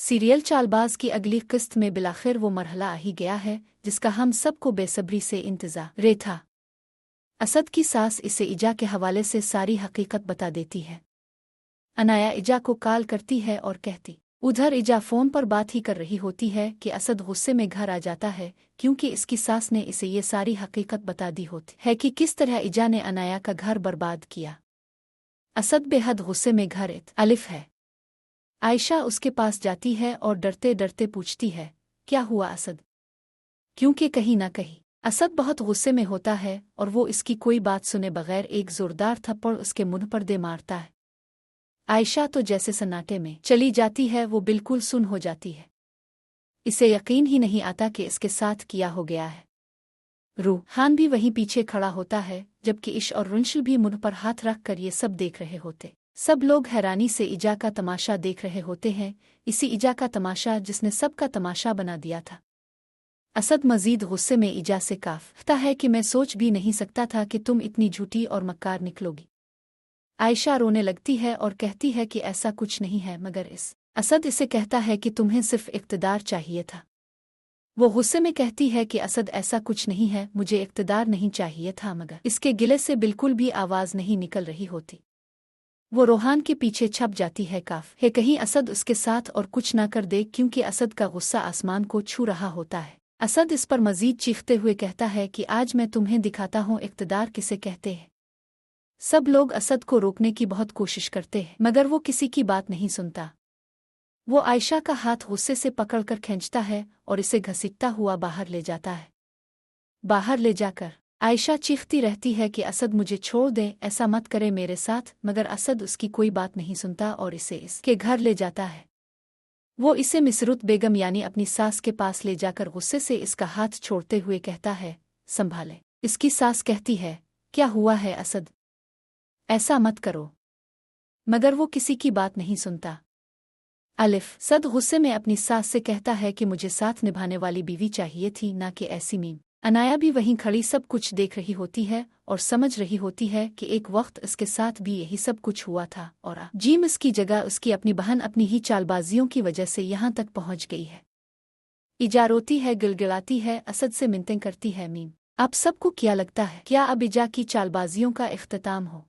Serial Chaalbaaz की अगली किस्त में बिलाखिर वो मरहला आ ही गया है जिसका हम सबको बेसब्री से इंतजार था। असद की सास इसे इजा के हवाले से सारी हकीकत बता देती है। अनाया इजा को कॉल करती है और कहती उधर इजा फोन पर बात ही कर रही होती है कि असद गुस्से में घर आ जाता है क्योंकि इसकी सास ने इसे ये सारी हकीकत बता दी होती है कि किस तरह इजा ने अनाया का घर बर्बाद किया। असद बेहद गुस्से में घर अलिफ है। आयशा उसके पास जाती है और डरते डरते पूछती है क्या हुआ असद, क्योंकि कहीं ना कहीं असद बहुत गुस्से में होता है और वो इसकी कोई बात सुने बगैर एक जोरदार थप्पड़ उसके मुंह पर दे मारता है। आयशा तो जैसे सन्नाटे में चली जाती है, वो बिल्कुल सुन हो जाती है। इसे यकीन ही नहीं आता कि इसके साथ किया हो गया है। रूहान भी वहीं पीछे खड़ा होता है जबकि इश और रुंशल भी मुंह पर हाथ रख कर ये सब देख रहे होते। सब लोग हैरानी से इजा का तमाशा देख रहे होते हैं, इसी इजा का तमाशा जिसने सबका तमाशा बना दिया था। असद मजीद गुस्से में इजा से कहता है कि मैं सोच भी नहीं सकता था कि तुम इतनी झूठी और मक्कार निकलोगी। आयशा रोने लगती है और कहती है कि ऐसा कुछ नहीं है, मगर असद इसे कहता है कि तुम्हें सिर्फ इक़्तिदार चाहिए था। वो गुस्से में कहती है कि असद ऐसा कुछ नहीं है, मुझे इक़्तिदार नहीं चाहिए था, मगर इसके गिले से बिल्कुल भी आवाज़ नहीं निकल रही होती। वो रोहान के पीछे छप जाती है कहीं असद उसके साथ और कुछ ना कर दे, क्योंकि असद का गुस्सा आसमान को छू रहा होता है। असद इस पर मजीद चीखते हुए कहता है कि आज मैं तुम्हें दिखाता हूँ इक़्तिदार किसे कहते हैं। सब लोग असद को रोकने की बहुत कोशिश करते हैं मगर वो किसी की बात नहीं सुनता। वो आयशा का हाथ गुस्से से पकड़कर खींचता है और इसे घसीटता हुआ बाहर ले जाता है। बाहर ले जाकर आयशा चीखती रहती है कि असद मुझे छोड़ दे, ऐसा मत करे मेरे साथ, मगर असद उसकी कोई बात नहीं सुनता और इसे इसके घर ले जाता है। वो इसे मिसरुत बेगम यानी अपनी सास के पास ले जाकर गुस्से से इसका हाथ छोड़ते हुए कहता है संभाले। इसकी सास कहती है क्या हुआ है असद, ऐसा मत करो, मगर वो किसी की बात नहीं सुनता। अलिफ सद गुस्से में अपनी सास से कहता है कि मुझे साथ निभाने वाली बीवी चाहिए थी, ना कि ऐसी मीम। अनाया भी वहीं खड़ी सब कुछ देख रही होती है और समझ रही होती है कि एक वक्त इसके साथ भी यही सब कुछ हुआ था और जीम इसकी जगह उसकी अपनी बहन अपनी ही चालबाजियों की वजह से यहाँ तक पहुँच गई है। इजा रोती है, गिलगिलाती है, असद से मिन्नतें करती है। मीम आप सबको क्या लगता है, क्या अब इजा की चालबाजियों का इख्तिताम हो?